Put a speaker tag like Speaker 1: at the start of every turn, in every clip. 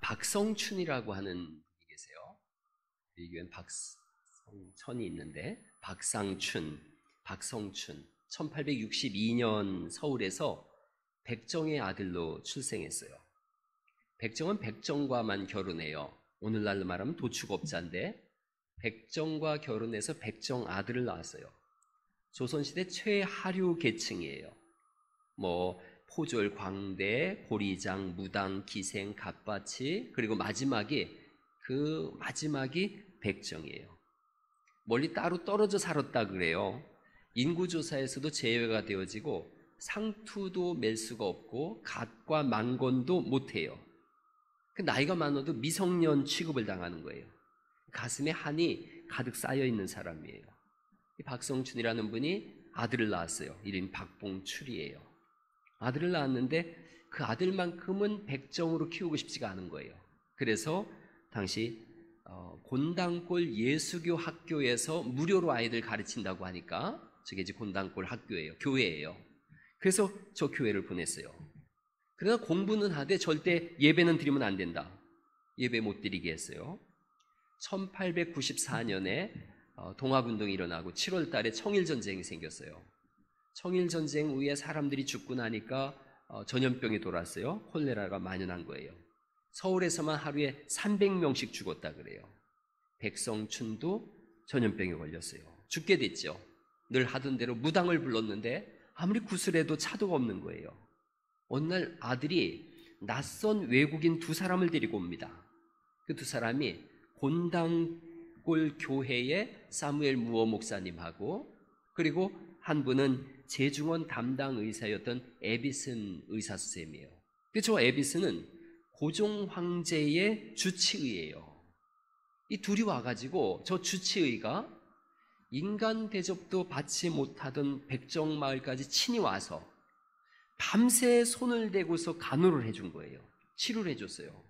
Speaker 1: 박성춘이라고 하는 분이 계세요. 이 교회는 박성천이 있는데 박성춘 1862년 서울에서 백정의 아들로 출생했어요. 백정은 백정과만 결혼해요. 오늘날로 말하면 도축업자인데 백정과 결혼해서 백정 아들을 낳았어요. 조선시대 최하류 계층이에요. 포졸, 광대, 고리장, 무당, 기생, 갑바치, 그리고 마지막이 백정이에요. 멀리 따로 떨어져 살았다 그래요. 인구조사에서도 제외가 되어지고 상투도 맬 수가 없고 갓과 만건도 못해요. 나이가 많아도 미성년 취급을 당하는 거예요. 가슴에 한이 가득 쌓여 있는 사람이에요. 이 박성춘이라는 분이 아들을 낳았어요. 이름이 박봉출이에요. 아들을 낳았는데 그 아들만큼은 백정으로 키우고 싶지가 않은 거예요. 그래서 당시 곤당골 예수교 학교에서 무료로 아이들 가르친다고 하니까 저게 이제 곤당골 학교예요. 교회예요. 그래서 저 교회를 보냈어요. 그러나 공부는 하되 절대 예배는 드리면 안 된다. 예배 못 드리게 했어요. 1894년에 동학운동이 일어나고 7월 달에 청일전쟁이 생겼어요. 청일전쟁 후에 사람들이 죽고 나니까 전염병이 돌았어요. 콜레라가 만연한 거예요. 서울에서만 하루에 300명씩 죽었다 그래요. 백성춘도 전염병에 걸렸어요. 죽게 됐죠. 늘 하던 대로 무당을 불렀는데 아무리 구슬해도 차도가 없는 거예요. 어느 날 아들이 낯선 외국인 2사람을 데리고 옵니다. 그 2사람이 곤당골 교회의 사무엘 무어 목사님하고 그리고 한 분은 재중원 담당 의사였던 에비슨 의사 선생님이에요. 저 에비슨은 고종 황제의 주치의예요. 이 둘이 와가지고 저 주치의가 인간 대접도 받지 못하던 백정마을까지 친히 와서 밤새 손을 대고서 간호를 해준 거예요. 치료를 해줬어요.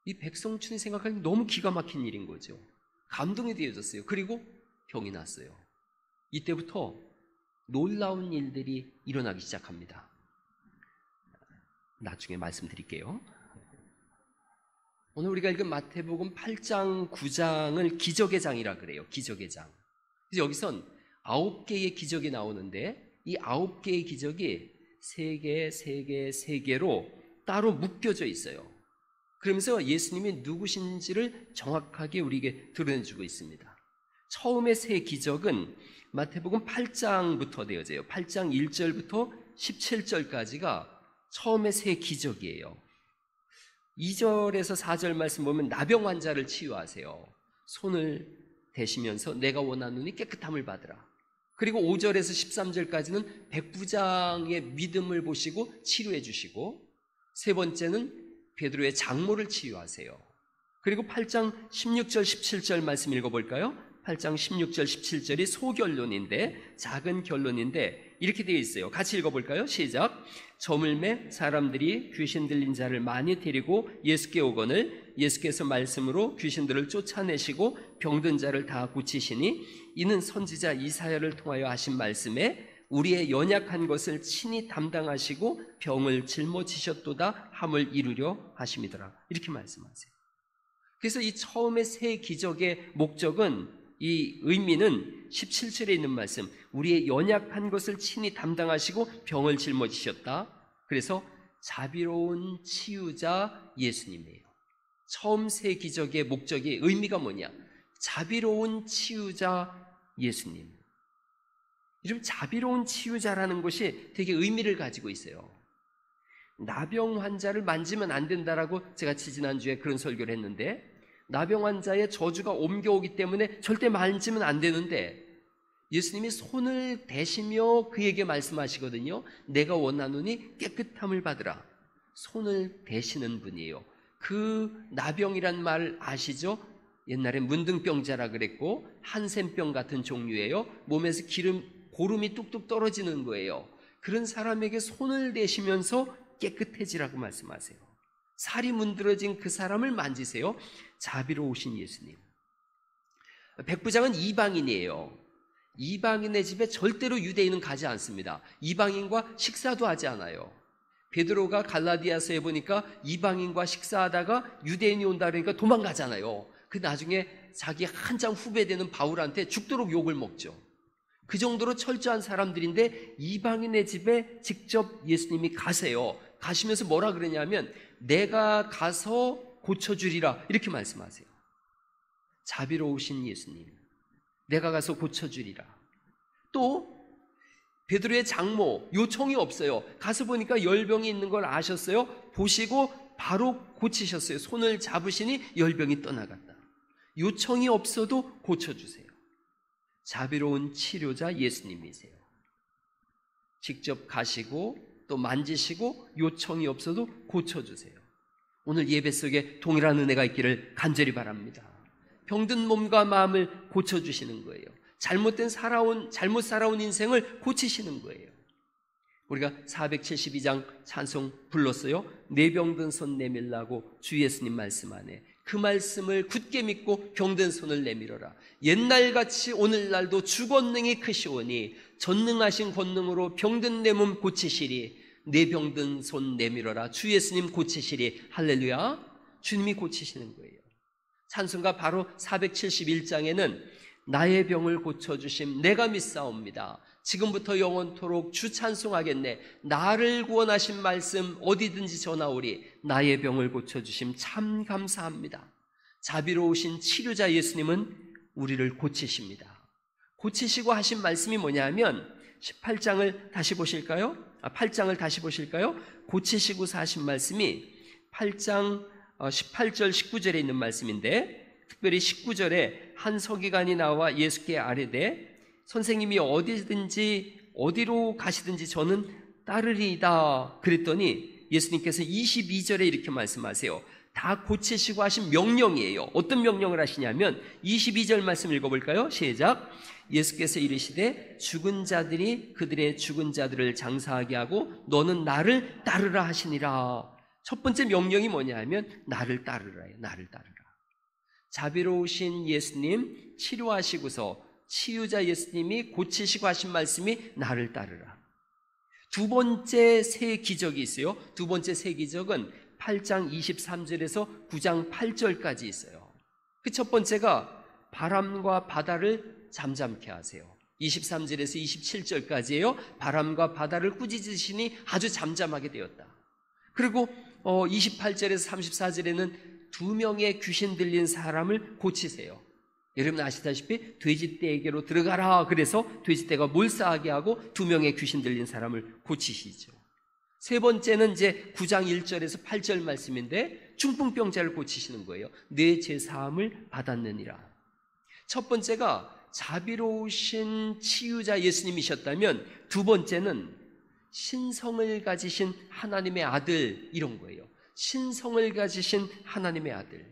Speaker 1: 이 백성춘이 생각하기엔 너무 기가 막힌 일인 거죠. 감동이 되어졌어요. 그리고 병이 났어요. 이때부터 놀라운 일들이 일어나기 시작합니다. 나중에 말씀드릴게요. 오늘 우리가 읽은 마태복음 8장, 9장을 기적의 장이라 그래요. 기적의 장. 그래서 여기선 9개의 기적이 나오는데 이 9개의 기적이 3개, 3개, 3개로 따로 묶여져 있어요. 그러면서 예수님이 누구신지를 정확하게 우리에게 드러내주고 있습니다. 처음에 3 기적은 마태복음 8장부터 되어져요. 8장 1절부터 17절까지가 처음에 3 기적이에요. 2절에서 4절 말씀 보면 나병 환자를 치유하세요. 손을 대시면서 내가 원하노니 깨끗함을 받으라. 그리고 5절에서 13절까지는 백부장의 믿음을 보시고 치료해 주시고, 3번째는 베드로의 장모를 치유하세요. 그리고 8장 16절 17절 말씀 읽어볼까요? 8장 16절 17절이 소결론인데, 작은 결론인데 이렇게 되어 있어요. 같이 읽어볼까요? 시작. 저물매 사람들이 귀신 들린 자를 많이 데리고 예수께 오거늘 예수께서 말씀으로 귀신들을 쫓아내시고 병든 자를 다 고치시니 이는 선지자 이사야를 통하여 하신 말씀에 우리의 연약한 것을 친히 담당하시고 병을 짊어지셨도다 함을 이루려 하심이더라. 이렇게 말씀하세요. 그래서 이 처음에 3 기적의 목적은, 이 의미는 17절에 있는 말씀, 우리의 연약한 것을 친히 담당하시고 병을 짊어지셨다. 그래서 자비로운 치유자 예수님이에요. 처음 3 기적의 목적이, 의미가 뭐냐? 자비로운 치유자 예수님. 이런 자비로운 치유자라는 것이 되게 의미를 가지고 있어요. 나병 환자를 만지면 안 된다라고 제가 지난주에 그런 설교를 했는데, 나병 환자의 저주가 옮겨오기 때문에 절대 만지면 안 되는데 예수님이 손을 대시며 그에게 말씀하시거든요. 내가 원하노니 깨끗함을 받으라. 손을 대시는 분이에요. 그 나병이란 말 아시죠? 옛날에 문둥병자라 그랬고 한센병 같은 종류예요. 몸에서 고름이 뚝뚝 떨어지는 거예요. 그런 사람에게 손을 대시면서 깨끗해지라고 말씀하세요. 살이 문드러진 그 사람을 만지세요. 자비로우신 예수님. 백부장은 이방인이에요. 이방인의 집에 절대로 유대인은 가지 않습니다. 이방인과 식사도 하지 않아요. 베드로가 갈라디아서에 보니까 이방인과 식사하다가 유대인이 온다 그러니까 도망가잖아요. 그 나중에 자기 한참 후배되는 바울한테 죽도록 욕을 먹죠. 그 정도로 철저한 사람들인데 이방인의 집에 직접 예수님이 가세요. 가시면서 뭐라 그러냐면 내가 가서 고쳐주리라 이렇게 말씀하세요. 자비로우신 예수님, 내가 가서 고쳐주리라. 또 베드로의 장모 요청이 없어요. 가서 보니까 열병이 있는 걸 아셨어요. 보시고 바로 고치셨어요. 손을 잡으시니 열병이 떠나갔다. 요청이 없어도 고쳐주세요. 자비로운 치료자 예수님이세요. 직접 가시고 또 만지시고 요청이 없어도 고쳐주세요. 오늘 예배 속에 동일한 은혜가 있기를 간절히 바랍니다. 병든 몸과 마음을 고쳐주시는 거예요. 잘못 살아온 인생을 고치시는 거예요. 우리가 472장 찬송 불렀어요. 내 병든 손 내밀라고 주 예수님 말씀 안에 그 말씀을 굳게 믿고 병든 손을 내밀어라. 옛날같이 오늘날도 주 권능이 크시오니 전능하신 권능으로 병든 내 몸 고치시리. 내 병든 손 내밀어라. 주 예수님 고치시리. 할렐루야. 주님이 고치시는 거예요. 찬송가 바로 471장에는 나의 병을 고쳐주심 내가 믿사옵니다. 지금부터 영원토록 주 찬송하겠네. 나를 구원하신 말씀 어디든지 전하오리. 나의 병을 고쳐주심 참 감사합니다. 자비로우신 치료자 예수님은 우리를 고치십니다. 고치시고 하신 말씀이 뭐냐면 18장을 다시 보실까요? 8장을 다시 보실까요? 고치시고서 하신 말씀이 8장 18절 19절에 있는 말씀인데 특별히 19절에 한 서기관이 나와 예수께 아뢰되 선생님이 어디로 가시든지 저는 따르리이다 그랬더니 예수님께서 22절에 이렇게 말씀하세요. 다 고치시고 하신 명령이에요. 어떤 명령을 하시냐면 22절 말씀 읽어볼까요? 시작. 예수께서 이르시되 죽은 자들이 그들의 죽은 자들을 장사하게 하고 너는 나를 따르라 하시니라. 첫 번째 명령이 뭐냐 하면 나를 따르라예요. 나를 따르라. 자비로우신 예수님 치료하시고서 치유자 예수님이 고치시고 하신 말씀이 나를 따르라. 두 번째 새 기적이 있어요. 두 번째 새 기적은 8장 23절에서 9장 8절까지 있어요. 그 첫 번째가 바람과 바다를 잠잠케 하세요. 23절에서 27절까지예요. 바람과 바다를 꾸짖으시니 아주 잠잠하게 되었다. 그리고 28절에서 34절에는 2명의 귀신 들린 사람을 고치세요. 여러분 아시다시피 돼지떼에게로 들어가라 그래서 돼지떼가 몰사하게 하고 2명의 귀신 들린 사람을 고치시죠. 세 번째는 이제 9장 1절에서 8절 말씀인데 중풍병자를 고치시는 거예요. 내 죄사함을 받았느니라. 첫 번째가 자비로우신 치유자 예수님이셨다면 두 번째는 신성을 가지신 하나님의 아들 이런 거예요. 신성을 가지신 하나님의 아들.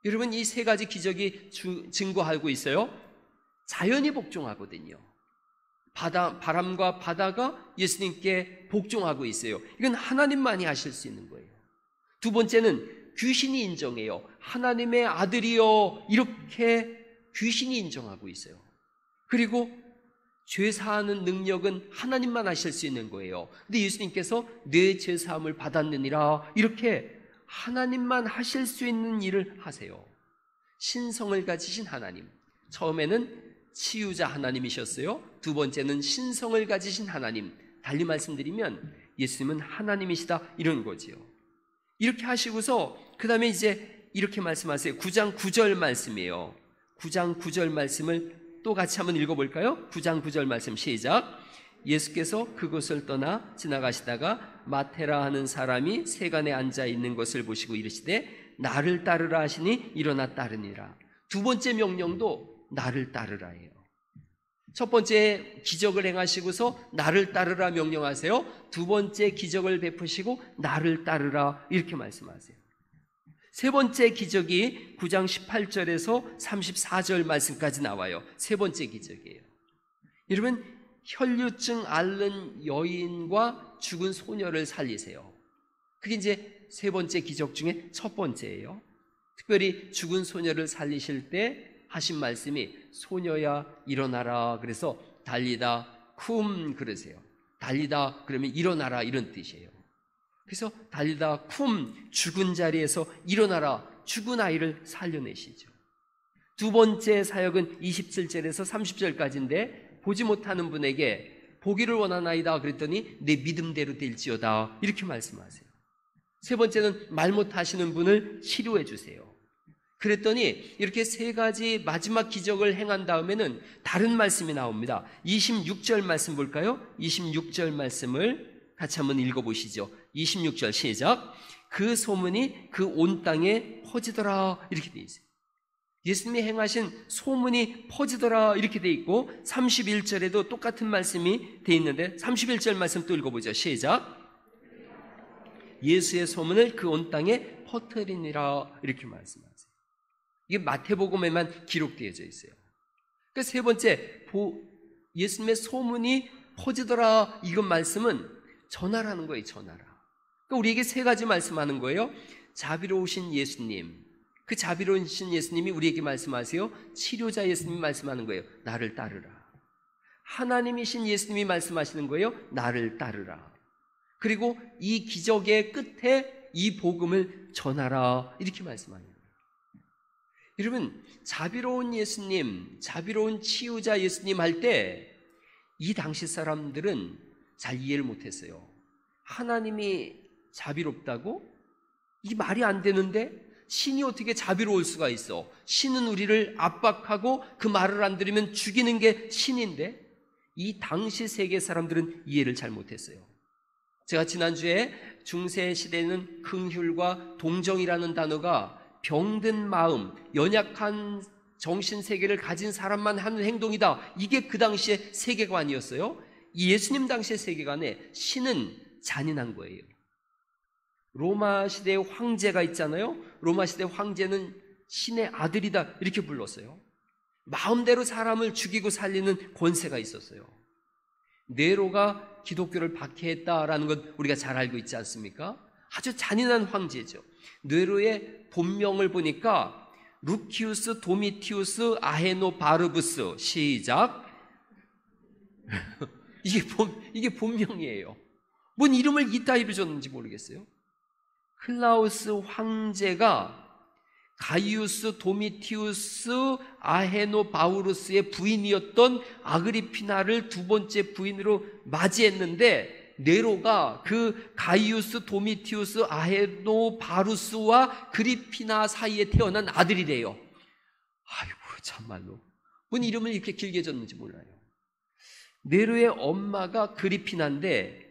Speaker 1: 여러분 이 세 가지 기적이 증거하고 있어요. 자연이 복종하거든요. 바람과 바다가 예수님께 복종하고 있어요. 이건 하나님만이 하실 수 있는 거예요. 두 번째는 귀신이 인정해요. 하나님의 아들이요 이렇게 귀신이 인정하고 있어요. 그리고 죄 사하는 능력은 하나님만 하실 수 있는 거예요. 근데 예수님께서 내 죄사함을 받았느니라 이렇게 하나님만 하실 수 있는 일을 하세요. 신성을 가지신 하나님. 처음에는 치유자 하나님이셨어요. 두 번째는 신성을 가지신 하나님. 달리 말씀드리면 예수님은 하나님이시다 이런 거지요. 이렇게 하시고서 그 다음에 이제 이렇게 말씀하세요. 9장 9절 말씀이에요. 9장 9절 말씀을 또 같이 한번 읽어볼까요? 9장 9절 말씀 시작. 예수께서 그곳을 떠나 지나가시다가 마테라 하는 사람이 세간에 앉아 있는 것을 보시고 이르시되 나를 따르라 하시니 일어나 따르니라. 두 번째 명령도 나를 따르라예요. 첫 번째 기적을 행하시고서 나를 따르라 명령하세요. 두 번째 기적을 베푸시고 나를 따르라 이렇게 말씀하세요. 세 번째 기적이 9장 18절에서 34절 말씀까지 나와요. 세 번째 기적이에요. 여러분 혈류증 앓는 여인과 죽은 소녀를 살리세요. 그게 이제 세 번째 기적 중에 첫 번째예요. 특별히 죽은 소녀를 살리실 때 하신 말씀이 소녀야 일어나라 그래서 달리다 쿰 그러세요. 달리다 그러면 일어나라 이런 뜻이에요. 그래서 달리다 쿰 죽은 자리에서 일어나라 죽은 아이를 살려내시죠. 두 번째 사역은 27절에서 30절까지인데 보지 못하는 분에게 보기를 원하나이다 그랬더니 내 믿음대로 될지어다 이렇게 말씀하세요. 세 번째는 말 못하시는 분을 치료해 주세요. 그랬더니 이렇게 세 가지 마지막 기적을 행한 다음에는 다른 말씀이 나옵니다. 26절 말씀 볼까요? 26절 말씀을 같이 한번 읽어보시죠. 26절 시작. 그 소문이 그 온 땅에 퍼지더라 이렇게 돼 있어요. 예수님이 행하신 소문이 퍼지더라 이렇게 돼 있고 31절에도 똑같은 말씀이 돼 있는데 31절 말씀 또 읽어보죠. 시작. 예수의 소문을 그 온 땅에 퍼뜨리니라 이렇게 말씀하세요. 이게 마태복음에만 기록되어져 있어요. 그러니까 세 번째 예수님의 소문이 퍼지더라 이건 말씀은 전하라는 거예요. 전하라. 그러니까 우리에게 세 가지 말씀하는 거예요. 자비로우신 예수님, 그 자비로우신 예수님이 우리에게 말씀하세요. 치료자 예수님이 말씀하는 거예요. 나를 따르라. 하나님이신 예수님이 말씀하시는 거예요. 나를 따르라. 그리고 이 기적의 끝에 이 복음을 전하라 이렇게 말씀하는 거예요. 여러분, 자비로운 예수님, 자비로운 치유자 예수님 할 때 이 당시 사람들은 잘 이해를 못했어요. 하나님이 자비롭다고? 이 말이 안 되는데 신이 어떻게 자비로울 수가 있어? 신은 우리를 압박하고 그 말을 안 들으면 죽이는 게 신인데 이 당시 세계 사람들은 이해를 잘 못했어요. 제가 지난주에 중세 시대에는 긍휼과 동정이라는 단어가 병든 마음, 연약한 정신세계를 가진 사람만 하는 행동이다. 이게 그 당시의 세계관이었어요. 이 예수님 당시의 세계관에 신은 잔인한 거예요. 로마 시대의 황제가 있잖아요. 로마 시대 황제는 신의 아들이다 이렇게 불렀어요. 마음대로 사람을 죽이고 살리는 권세가 있었어요. 네로가 기독교를 박해했다라는 건 우리가 잘 알고 있지 않습니까? 아주 잔인한 황제죠. 네로의 본명을 보니까 루키우스 도미티우스 아헤노 바르부스. 시작. 이게 본명이에요. 뭔 이름을 이따위로 줬는지 모르겠어요. 클라우스 황제가 가이우스 도미티우스 아헤노 바우루스의 부인이었던 아그리피나를 두 번째 부인으로 맞이했는데 네로가 그 가이우스 도미티우스 아헤노 바루스와 그리피나 사이에 태어난 아들이래요. 아이고 참말로 뭔 이름을 이렇게 길게 줬는지 몰라요. 네로의 엄마가 그리피나인데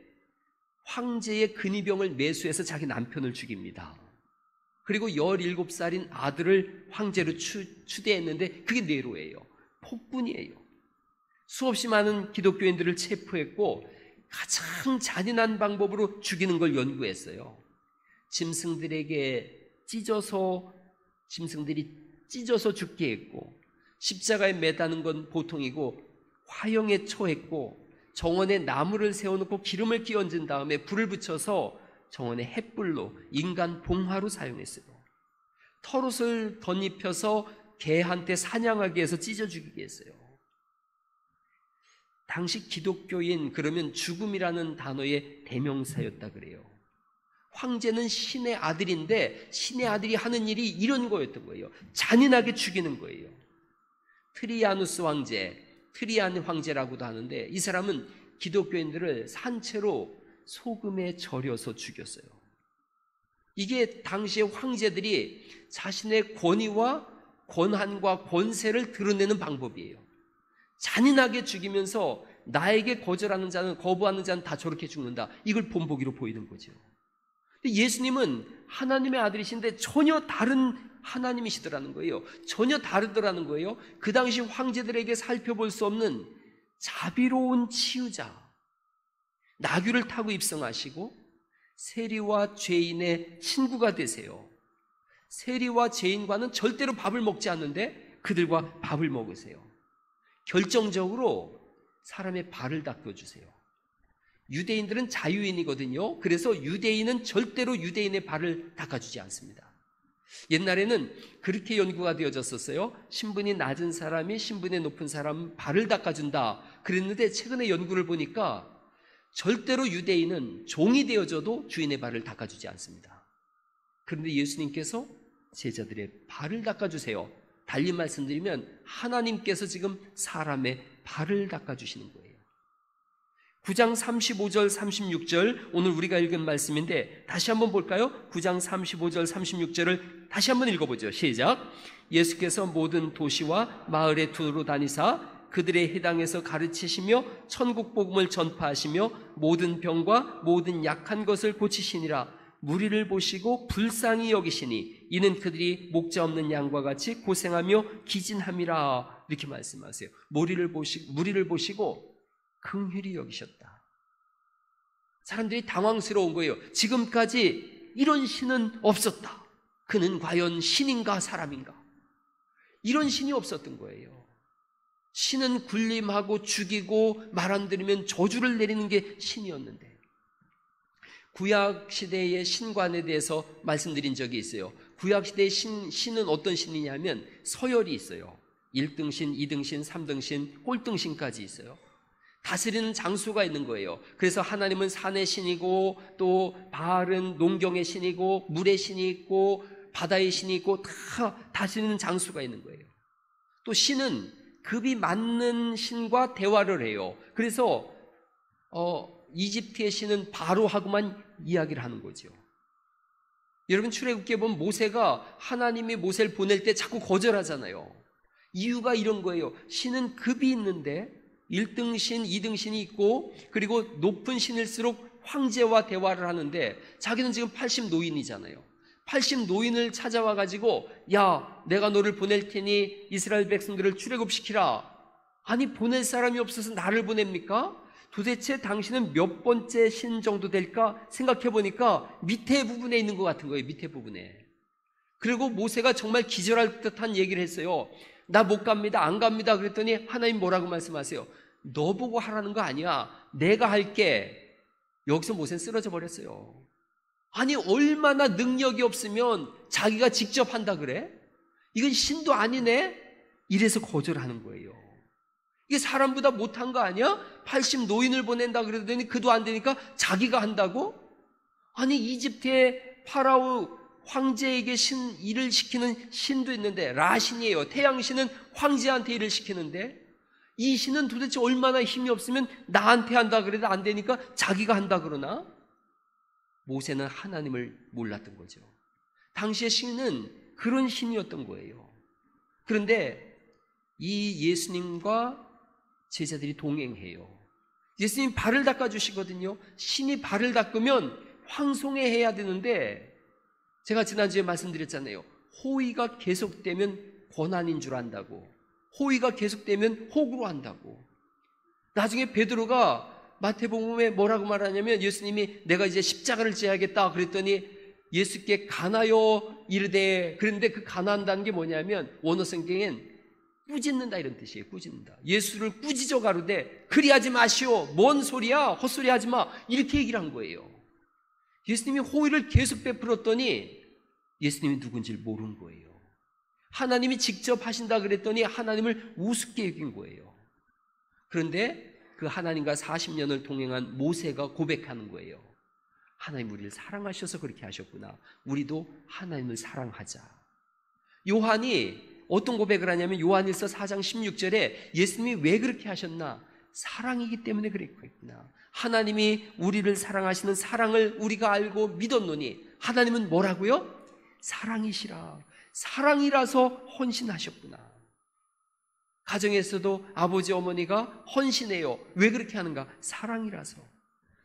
Speaker 1: 황제의 근위병을 매수해서 자기 남편을 죽입니다. 그리고 17살인 아들을 황제로 추대했는데 그게 네로예요. 폭군이에요. 수없이 많은 기독교인들을 체포했고 가장 잔인한 방법으로 죽이는 걸 연구했어요. 짐승들이 찢어서 죽게 했고 십자가에 매다는 건 보통이고 화형에 처했고 정원에 나무를 세워놓고 기름을 끼얹은 다음에 불을 붙여서 정원에 횃불로 인간 봉화로 사용했어요. 털옷을 덧입혀서 개한테 사냥하기 위해서 찢어 죽이게 했어요. 당시 기독교인 그러면 죽음이라는 단어의 대명사였다 그래요. 황제는 신의 아들인데 신의 아들이 하는 일이 이런 거였던 거예요. 잔인하게 죽이는 거예요. 트리아누스 황제, 트리안 황제라고도 하는데 이 사람은 기독교인들을 산채로 소금에 절여서 죽였어요. 이게 당시의 황제들이 자신의 권위와 권한과 권세를 드러내는 방법이에요. 잔인하게 죽이면서 나에게 거절하는 자는, 거부하는 자는 다 저렇게 죽는다. 이걸 본보기로 보이는 거죠. 근데 예수님은 하나님의 아들이신데 전혀 다른 하나님이시더라는 거예요. 전혀 다르더라는 거예요. 그 당시 황제들에게 살펴볼 수 없는 자비로운 치유자. 나귀를 타고 입성하시고 세리와 죄인의 친구가 되세요. 세리와 죄인과는 절대로 밥을 먹지 않는데 그들과 밥을 먹으세요. 결정적으로 사람의 발을 닦아주세요. 유대인들은 자유인이거든요. 그래서 유대인은 절대로 유대인의 발을 닦아주지 않습니다. 옛날에는 그렇게 연구가 되어졌었어요. 신분이 낮은 사람이 신분이 높은 사람 발을 닦아준다 그랬는데 최근에 연구를 보니까 절대로 유대인은 종이 되어져도 주인의 발을 닦아주지 않습니다. 그런데 예수님께서 제자들의 발을 닦아주세요. 달리 말씀드리면 하나님께서 지금 사람의 발을 닦아주시는 거예요. 9장 35절 36절 오늘 우리가 읽은 말씀인데 다시 한번 볼까요? 9장 35절 36절을 다시 한번 읽어보죠. 시작. 예수께서 모든 도시와 마을에 두루 다니사 그들의 해당에서 가르치시며 천국 복음을 전파하시며 모든 병과 모든 약한 것을 고치시니라. 무리를 보시고 불쌍히 여기시니 이는 그들이 목자 없는 양과 같이 고생하며 기진함이라. 이렇게 말씀하세요. 무리를 보시고 긍휼히 여기셨다. 사람들이 당황스러운 거예요. 지금까지 이런 신은 없었다. 그는 과연 신인가 사람인가? 이런 신이 없었던 거예요. 신은 군림하고 죽이고 말 안 들으면 저주를 내리는 게 신이었는데, 구약 시대의 신관에 대해서 말씀드린 적이 있어요. 구약 시대의 신은 어떤 신이냐면 서열이 있어요. 1등신, 2등신, 3등신, 꼴등신까지 있어요. 다스리는 장수가 있는 거예요. 그래서 하나님은 산의 신이고 또 바알은 농경의 신이고 물의 신이 있고 바다의 신이 있고 다 다스리는 장수가 있는 거예요. 또 신은 급이 맞는 신과 대화를 해요. 그래서 이집트의 신은 바로하고만 이야기를 하는 거죠. 여러분 출애굽기에 보면 모세가 하나님이 모세를 보낼 때 자꾸 거절하잖아요. 이유가 이런 거예요. 신은 급이 있는데 1등신, 2등신이 있고 그리고 높은 신일수록 황제와 대화를 하는데 자기는 지금 80노인이잖아요. 80노인을 찾아와 가지고 야, 내가 너를 보낼 테니 이스라엘 백성들을 출애굽시키라. 아니 보낼 사람이 없어서 나를 보냅니까? 도대체 당신은 몇 번째 신 정도 될까 생각해 보니까 밑에 부분에 있는 것 같은 거예요. 밑에 부분에. 그리고 모세가 정말 기절할 듯한 얘기를 했어요. 나 못 갑니다. 안 갑니다. 그랬더니 하나님 뭐라고 말씀하세요? 너 보고 하라는 거 아니야. 내가 할게. 여기서 모세는 쓰러져 버렸어요. 아니 얼마나 능력이 없으면 자기가 직접 한다 그래? 이건 신도 아니네? 이래서 거절하는 거예요. 이게 사람보다 못한 거 아니야? 80 노인을 보낸다 그러더니 그도 안 되니까 자기가 한다고? 아니 이집트의 파라오 황제에게 일을 시키는 신도 있는데 라신이에요. 태양신은 황제한테 일을 시키는데 이 신은 도대체 얼마나 힘이 없으면 나한테 한다 그래도 안 되니까 자기가 한다 그러나? 모세는 하나님을 몰랐던 거죠. 당시의 신은 그런 신이었던 거예요. 그런데 이 예수님과 제자들이 동행해요. 예수님 발을 닦아주시거든요. 신이 발을 닦으면 황송해야 되는데 제가 지난주에 말씀드렸잖아요. 호의가 계속되면 고난인 줄 안다고. 호의가 계속되면 호구로 한다고. 나중에 베드로가 마태복음에 뭐라고 말하냐면 예수님이 내가 이제 십자가를 져야겠다 그랬더니 예수께 가나요 이르되, 그런데 그 가난다는 게 뭐냐면 원어 성경엔 꾸짖는다 이런 뜻이에요. 꾸짖는다. 예수를 꾸짖어 가로되 그리하지 마시오. 뭔 소리야? 헛소리 하지 마. 이렇게 얘기를 한 거예요. 예수님이 호의를 계속 베풀었더니 예수님이 누군지를 모르는 거예요. 하나님이 직접 하신다 그랬더니 하나님을 우습게 여긴 거예요. 그런데 그 하나님과 40년을 동행한 모세가 고백하는 거예요. 하나님 우리를 사랑하셔서 그렇게 하셨구나. 우리도 하나님을 사랑하자. 요한이 어떤 고백을 하냐면 요한일서 4장 16절에 예수님이 왜 그렇게 하셨나? 사랑이기 때문에 그랬구나. 하나님이 우리를 사랑하시는 사랑을 우리가 알고 믿었노니 하나님은 뭐라고요? 사랑이시라. 사랑이라서 헌신하셨구나. 가정에서도 아버지 어머니가 헌신해요. 왜 그렇게 하는가? 사랑이라서.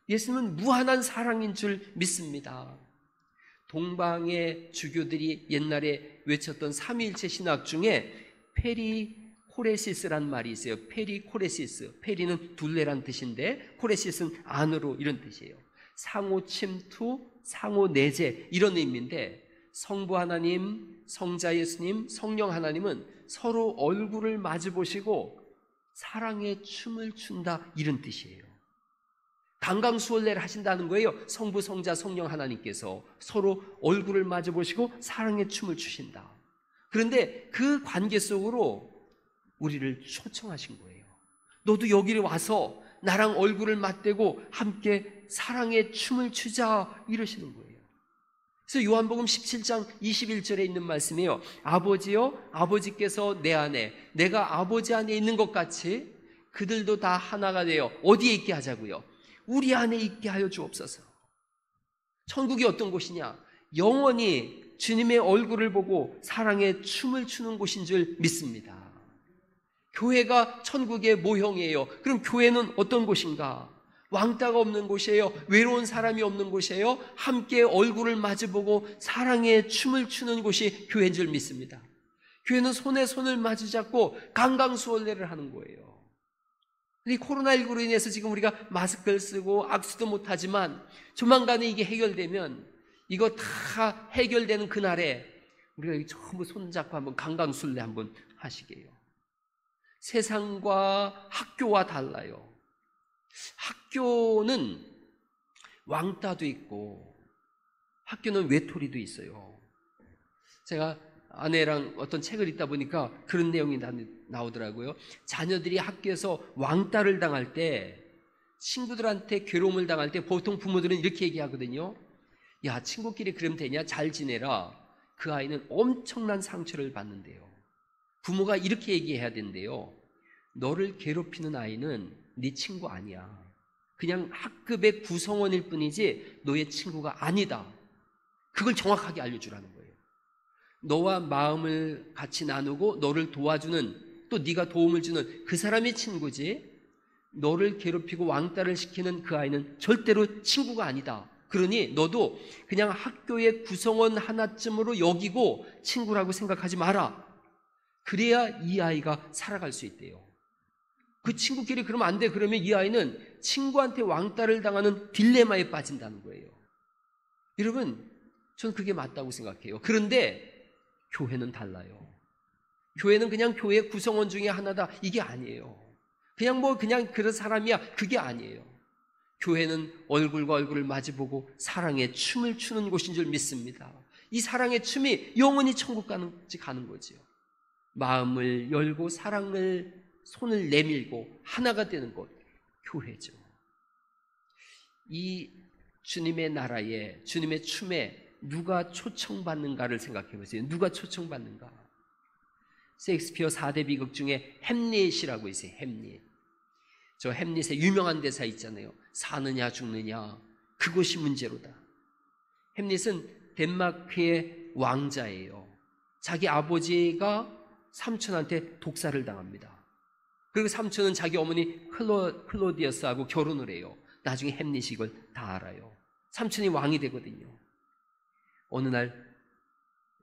Speaker 1: 예수님은 무한한 사랑인 줄 믿습니다. 동방의 주교들이 옛날에 외쳤던 삼위일체 신학 중에 페리코레시스란 말이 있어요. 페리코레시스. 페리는 둘레란 뜻인데 코레시스는 안으로 이런 뜻이에요. 상호 침투, 상호 내재 이런 의미인데 성부 하나님, 성자 예수님, 성령 하나님은 서로 얼굴을 마주 보시고 사랑의 춤을 춘다 이런 뜻이에요. 강강수월래를 하신다는 거예요. 성부, 성자, 성령 하나님께서 서로 얼굴을 마주 보시고 사랑의 춤을 추신다. 그런데 그 관계 속으로 우리를 초청하신 거예요. 너도 여기를 와서 나랑 얼굴을 맞대고 함께 사랑의 춤을 추자 이러시는 거예요. 그래서 요한복음 17장 21절에 있는 말씀이에요. 아버지여, 아버지께서 내 안에, 내가 아버지 안에 있는 것 같이 그들도 다 하나가 되어 어디에 있게 하자고요? 우리 안에 있게 하여 주옵소서. 천국이 어떤 곳이냐? 영원히 주님의 얼굴을 보고 사랑의 춤을 추는 곳인 줄 믿습니다. 교회가 천국의 모형이에요. 그럼 교회는 어떤 곳인가? 왕따가 없는 곳이에요. 외로운 사람이 없는 곳이에요. 함께 얼굴을 마주보고 사랑의 춤을 추는 곳이 교회인 줄 믿습니다. 교회는 손에 손을 마주잡고 강강수월래를 하는 거예요. 이 코로나19로 인해서 지금 우리가 마스크를 쓰고 악수도 못하지만 조만간에 이게 해결되면 이거 다 해결되는 그날에 우리가 전부 손잡고 한번 강강술래 한번 하시게요. 세상과 학교와 달라요. 학교는 왕따도 있고 학교는 외톨이도 있어요. 제가 아내랑 어떤 책을 읽다 보니까 그런 내용이 나오더라고요. 자녀들이 학교에서 왕따를 당할 때, 친구들한테 괴로움을 당할 때 보통 부모들은 이렇게 얘기하거든요. 야, 친구끼리 그러면 되냐? 잘 지내라. 그 아이는 엄청난 상처를 받는데요. 부모가 이렇게 얘기해야 된대요. 너를 괴롭히는 아이는 네 친구 아니야. 그냥 학급의 구성원일 뿐이지 너의 친구가 아니다. 그걸 정확하게 알려주라는 거예요. 너와 마음을 같이 나누고 너를 도와주는, 또 네가 도움을 주는 그 사람이 친구지, 너를 괴롭히고 왕따를 시키는 그 아이는 절대로 친구가 아니다. 그러니 너도 그냥 학교의 구성원 하나쯤으로 여기고 친구라고 생각하지 마라. 그래야 이 아이가 살아갈 수 있대요. 그 친구끼리 그러면 안 돼. 그러면 이 아이는 친구한테 왕따를 당하는 딜레마에 빠진다는 거예요. 여러분, 저는 그게 맞다고 생각해요. 그런데 교회는 달라요. 교회는 그냥 교회 구성원 중에 하나다, 이게 아니에요. 그냥 그런 사람이야, 그게 아니에요. 교회는 얼굴과 얼굴을 마주보고 사랑의 춤을 추는 곳인 줄 믿습니다. 이 사랑의 춤이 영원히 천국 가는지 가는 거지요. 마음을 열고 사랑을, 손을 내밀고 하나가 되는 곳, 교회죠. 이 주님의 나라에, 주님의 춤에 누가 초청받는가를 생각해 보세요. 누가 초청받는가? 셰익스피어 4대 비극 중에 햄릿이라고 있어요. 햄릿. 저 햄릿의 유명한 대사 있잖아요. 사느냐 죽느냐 그것이 문제로다. 햄릿은 덴마크의 왕자예요. 자기 아버지가 삼촌한테 독살을 당합니다. 그리고 삼촌은 자기 어머니 클로디어스하고 결혼을 해요. 나중에 햄릿이 이걸 다 알아요. 삼촌이 왕이 되거든요. 어느 날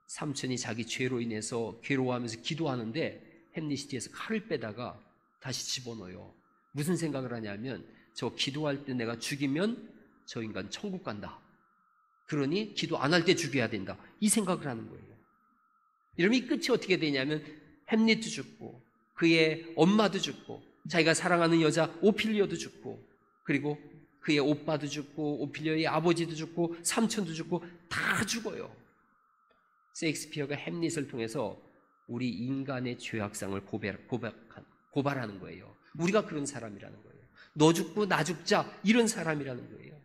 Speaker 1: 삼촌이 자기 죄로 인해서 괴로워하면서 기도하는데 햄릿이 뒤에서 칼을 빼다가 다시 집어넣어요. 무슨 생각을 하냐면, 저 기도할 때 내가 죽이면 저 인간 천국 간다. 그러니 기도 안 할 때 죽여야 된다. 이 생각을 하는 거예요. 이러면 이 끝이 어떻게 되냐면 햄릿도 죽고 그의 엄마도 죽고 자기가 사랑하는 여자 오피리어도 죽고 그리고 그의 오빠도 죽고 오피리어의 아버지도 죽고 삼촌도 죽고 다 죽어요. 셰익스피어가 햄릿을 통해서 우리 인간의 죄악상을 고발하는 거예요. 우리가 그런 사람이라는 거예요. 너 죽고 나 죽자, 이런 사람이라는 거예요.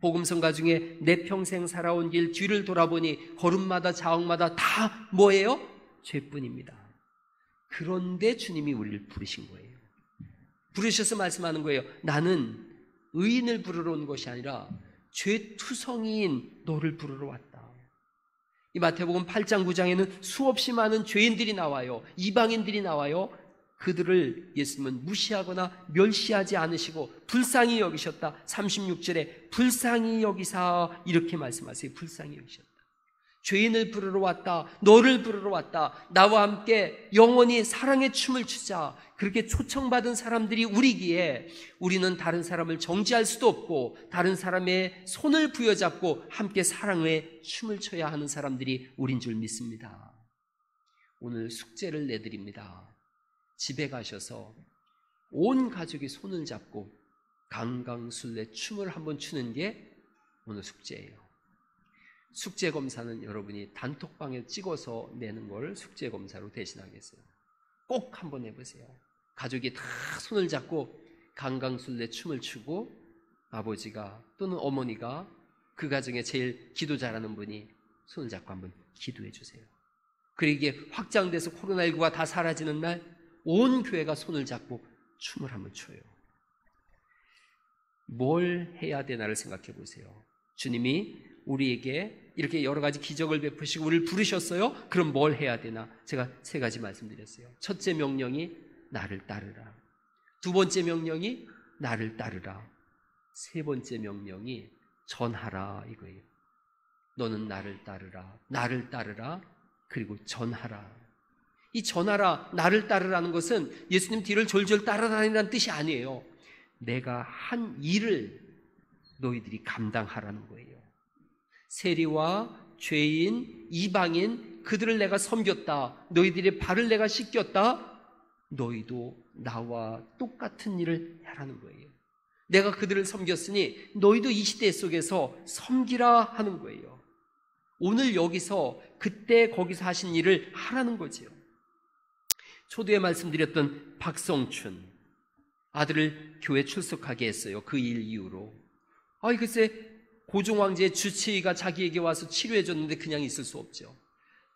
Speaker 1: 복음성가 중에 내 평생 살아온 길 뒤를 돌아보니 걸음마다 자옥마다 다 뭐예요? 죄뿐입니다. 그런데 주님이 우리를 부르신 거예요. 부르셔서 말씀하는 거예요. 나는 의인을 부르러 온 것이 아니라 죄투성이인 너를 부르러 왔다. 이 마태복음 8장 9장에는 수없이 많은 죄인들이 나와요. 이방인들이 나와요. 그들을 예수님은 무시하거나 멸시하지 않으시고 불쌍히 여기셨다. 36절에 불쌍히 여기사 이렇게 말씀하세요. 불쌍히 여기셨다. 죄인을 부르러 왔다. 너를 부르러 왔다. 나와 함께 영원히 사랑의 춤을 추자. 그렇게 초청받은 사람들이 우리기에 우리는 다른 사람을 정죄할 수도 없고 다른 사람의 손을 부여잡고 함께 사랑의 춤을 춰야 하는 사람들이 우린 줄 믿습니다. 오늘 숙제를 내드립니다. 집에 가셔서 온 가족이 손을 잡고 강강술래 춤을 한번 추는 게 오늘 숙제예요. 숙제 검사는 여러분이 단톡방에 찍어서 내는 걸 숙제 검사로 대신하겠어요. 꼭 한번 해보세요. 가족이 다 손을 잡고 강강술래 춤을 추고 아버지가 또는 어머니가 그 가정에 제일 기도 잘하는 분이 손을 잡고 한번 기도해 주세요. 그리고 이게 확장돼서 코로나19가 다 사라지는 날 온 교회가 손을 잡고 춤을 한번 춰요. 뭘 해야 되나를 생각해 보세요. 주님이 우리에게 이렇게 여러 가지 기적을 베푸시고 우리를 부르셨어요. 그럼 뭘 해야 되나? 제가 3가지 말씀드렸어요. 첫째 명령이 나를 따르라. 두 번째 명령이 나를 따르라. 세 번째 명령이 전하라 이거예요. 너는 나를 따르라. 나를 따르라. 그리고 전하라. 이 전하라, 나를 따르라는 것은 예수님 뒤를 졸졸 따라다니라는 뜻이 아니에요. 내가 한 일을 너희들이 감당하라는 거예요. 세리와 죄인, 이방인, 그들을 내가 섬겼다. 너희들의 발을 내가 씻겼다. 너희도 나와 똑같은 일을 하라는 거예요. 내가 그들을 섬겼으니 너희도 이 시대 속에서 섬기라 하는 거예요. 오늘 여기서 그때 거기서 하신 일을 하라는 거지요. 초두에 말씀드렸던 박성춘 아들을 교회 출석하게 했어요. 그 일 이후로. 글쎄 고종 황제의 주치의가 자기에게 와서 치료해 줬는데 그냥 있을 수 없죠.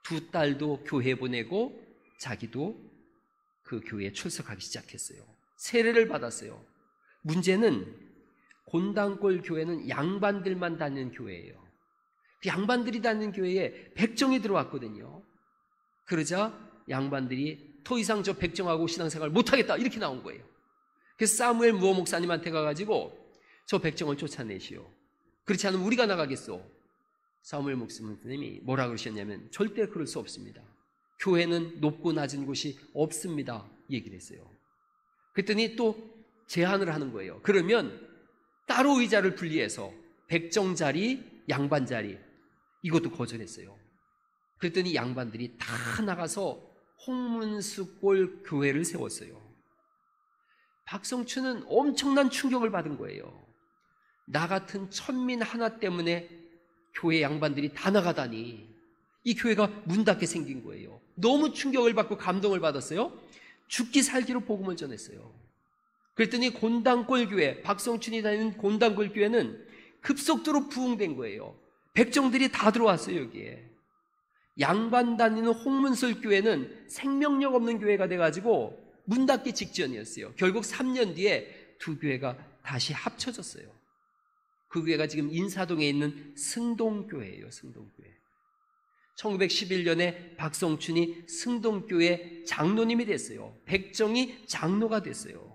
Speaker 1: 두 딸도 교회 보내고 자기도 그 교회에 출석하기 시작했어요. 세례를 받았어요. 문제는 곤단골 교회는 양반들만 다니는 교회예요. 그 양반들이 다니는 교회에 백정이 들어왔거든요. 그러자 양반들이 더 이상 저 백정하고 신앙생활 못하겠다 이렇게 나온 거예요. 그래서 사무엘 무어 목사님한테 가가지고 저 백정을 쫓아내시오. 그렇지 않으면 우리가 나가겠소. 사무엘 목사님이 뭐라 그러셨냐면 절대 그럴 수 없습니다. 교회는 높고 낮은 곳이 없습니다. 얘기를 했어요. 그랬더니 또 제안을 하는 거예요. 그러면 따로 의자를 분리해서 백정 자리, 양반 자리 이것도 거절했어요. 그랬더니 양반들이 다 나가서 홍문수골 교회를 세웠어요. 박성춘은 엄청난 충격을 받은 거예요. 나 같은 천민 하나 때문에 교회 양반들이 다 나가다니 이 교회가 문 닫게 생긴 거예요. 너무 충격을 받고 감동을 받았어요. 죽기 살기로 복음을 전했어요. 그랬더니 곤단골 교회, 박성춘이 다니는 곤단골 교회는 급속도로 부흥된 거예요. 백정들이 다 들어왔어요. 여기에 양반 다니는 홍문술 교회는 생명력 없는 교회가 돼가지고 문 닫기 직전이었어요. 결국 3년 뒤에 두 교회가 다시 합쳐졌어요. 그 교회가 지금 인사동에 있는 승동교회예요. 승동교회. 1911년에 박성춘이 승동교회 장로님이 됐어요. 백정이 장로가 됐어요.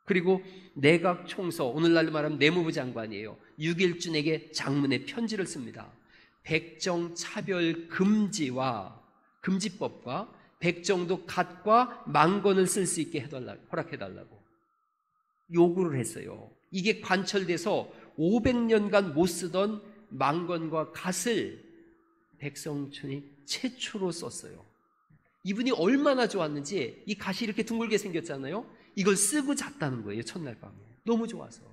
Speaker 1: 그리고 내각 총서, 오늘날로 말하면 내무부 장관이에요. 육일준에게 장문의 편지를 씁니다. 백정 차별 금지와 금지법과 백정도 갓과 망건을 쓸 수 있게 허락해달라고 요구를 했어요. 이게 관철돼서 500년간 못 쓰던 망건과 갓을 백성춘이 최초로 썼어요. 이분이 얼마나 좋았는지 이 갓이 이렇게 둥글게 생겼잖아요. 이걸 쓰고 잤다는 거예요. 첫날 밤에. 너무 좋아서.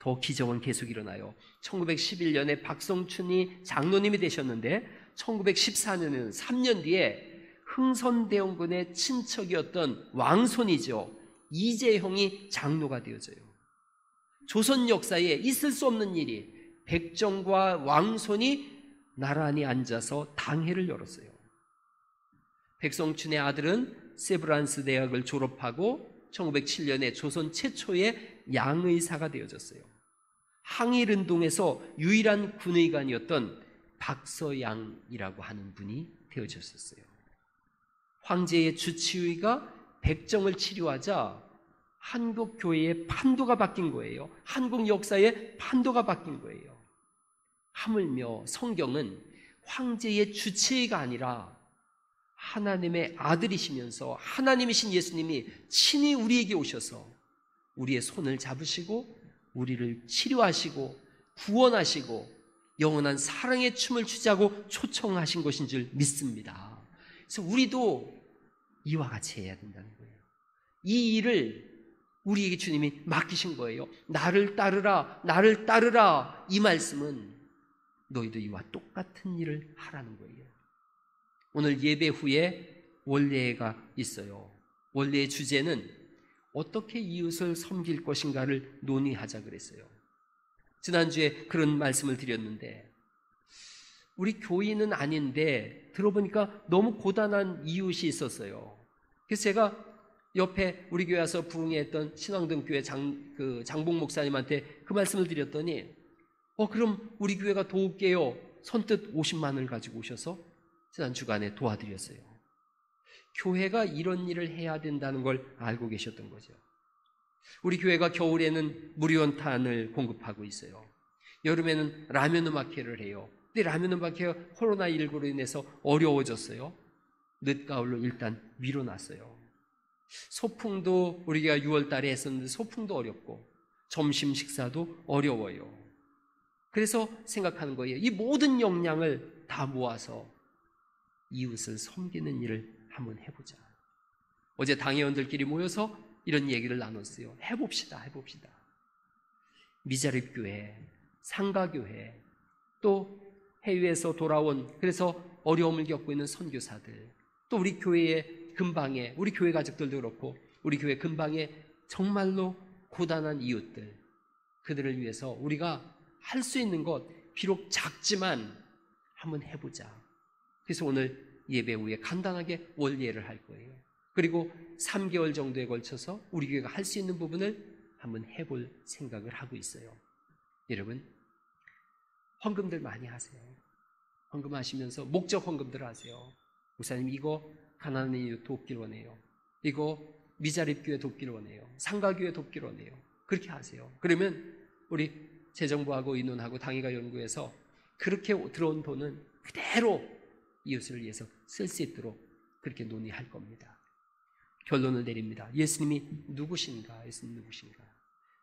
Speaker 1: 더 기적은 계속 일어나요. 1911년에 박성춘이 장로님이 되셨는데 1914년에는 3년 뒤에 흥선대원군의 친척이었던 왕손이죠. 이재형이 장로가 되어져요. 조선 역사에 있을 수 없는 일이 백정과 왕손이 나란히 앉아서 당회를 열었어요. 백성춘의 아들은 세브란스 대학을 졸업하고 1907년에 조선 최초의 양의사가 되어졌어요. 항일운동에서 유일한 군의관이었던 박서양이라고 하는 분이 되어졌었어요. 황제의 주치의가 백정을 치료하자 한국 교회의 판도가 바뀐 거예요. 한국 역사의 판도가 바뀐 거예요. 하물며 성경은 황제의 주치의가 아니라 하나님의 아들이시면서 하나님이신 예수님이 친히 우리에게 오셔서 우리의 손을 잡으시고 우리를 치료하시고 구원하시고 영원한 사랑의 춤을 추자고 초청하신 것인 줄 믿습니다. 그래서 우리도 이와 같이 해야 된다는 거예요. 이 일을 우리에게 주님이 맡기신 거예요. 나를 따르라, 나를 따르라. 이 말씀은 너희도 이와 똑같은 일을 하라는 거예요. 오늘 예배 후에 원례가 있어요. 원례의 주제는 어떻게 이웃을 섬길 것인가를 논의하자 그랬어요. 지난주에 그런 말씀을 드렸는데 우리 교인은 아닌데 들어보니까 너무 고단한 이웃이 있었어요. 그래서 제가 옆에 우리 교회 와서 부흥회했던 신앙등교회 장봉 목사님한테 그 말씀을 드렸더니 그럼 우리 교회가 도울게요. 선뜻 50만 원을 가지고 오셔서 지난 주간에 도와드렸어요. 교회가 이런 일을 해야 된다는 걸 알고 계셨던 거죠. 우리 교회가 겨울에는 무료연탄을 공급하고 있어요. 여름에는 라면 음악회를 해요. 근데 라면 음악회가 코로나19로 인해서 어려워졌어요. 늦가을로 일단 미뤄놨어요. 소풍도 우리가 6월 달에 했었는데 소풍도 어렵고 점심 식사도 어려워요. 그래서 생각하는 거예요. 이 모든 역량을 다 모아서 이웃을 섬기는 일을 한번 해보자. 어제 당회원들끼리 모여서 이런 얘기를 나눴어요. 해봅시다. 미자립교회, 상가교회, 또 해외에서 돌아온 그래서 어려움을 겪고 있는 선교사들, 또 우리 교회의 근방에 우리 교회 가족들도 그렇고 우리 교회 근방에 정말로 고단한 이웃들, 그들을 위해서 우리가 할 수 있는 것 비록 작지만 한번 해보자. 그래서 오늘 예배 후에 간단하게 월예를 할 거예요. 그리고 3개월 정도에 걸쳐서 우리 교회가 할 수 있는 부분을 한번 해볼 생각을 하고 있어요. 여러분, 헌금들 많이 하세요. 헌금하시면서 목적 헌금들 하세요. 목사님 이거 가난한 이웃 돕길 원해요. 이거 미자립교회 돕길 원해요. 상가교회 돕길 원해요. 그렇게 하세요. 그러면 우리 재정부하고 의논하고 당회가 연구해서 그렇게 들어온 돈은 그대로 이웃을 위해서 쓸 수 있도록 그렇게 논의할 겁니다. 결론을 내립니다. 예수님이 누구신가? 예수님 누구신가?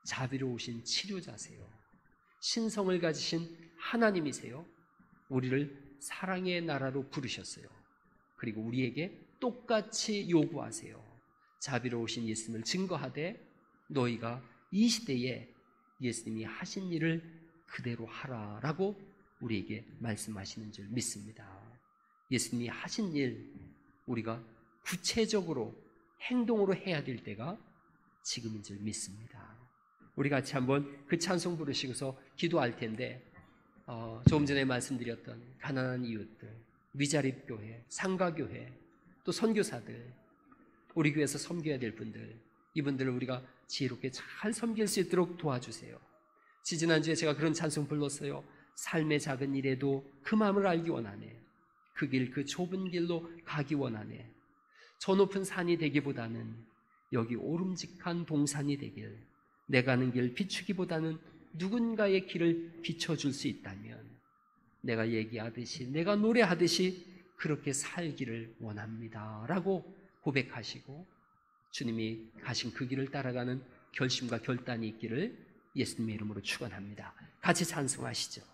Speaker 1: 자비로우신 치료자세요. 신성을 가지신 하나님이세요. 우리를 사랑의 나라로 부르셨어요. 그리고 우리에게 똑같이 요구하세요. 자비로우신 예수님을 증거하되 너희가 이 시대에 예수님이 하신 일을 그대로 하라라고 우리에게 말씀하시는 줄 믿습니다. 예수님이 하신 일 우리가 구체적으로 행동으로 해야 될 때가 지금인 줄 믿습니다. 우리 같이 한번 그 찬송 부르시고서 기도할 텐데 조금 전에 말씀드렸던 가난한 이웃들, 미자립교회, 상가교회, 또 선교사들, 우리 교회에서 섬겨야 될 분들, 이분들을 우리가 지혜롭게 잘 섬길 수 있도록 도와주세요. 지난주에 제가 그런 찬송 불렀어요. 삶의 작은 일에도 그 마음을 알기 원하네. 그 길, 그 좁은 길로 가기 원하네. 저 높은 산이 되기보다는 여기 오름직한 동산이 되길, 내가 가는 길 비추기보다는 누군가의 길을 비춰줄 수 있다면 내가 얘기하듯이, 내가 노래하듯이 그렇게 살기를 원합니다 라고 고백하시고 주님이 가신 그 길을 따라가는 결심과 결단이 있기를 예수님의 이름으로 축원합니다. 같이 찬송하시죠.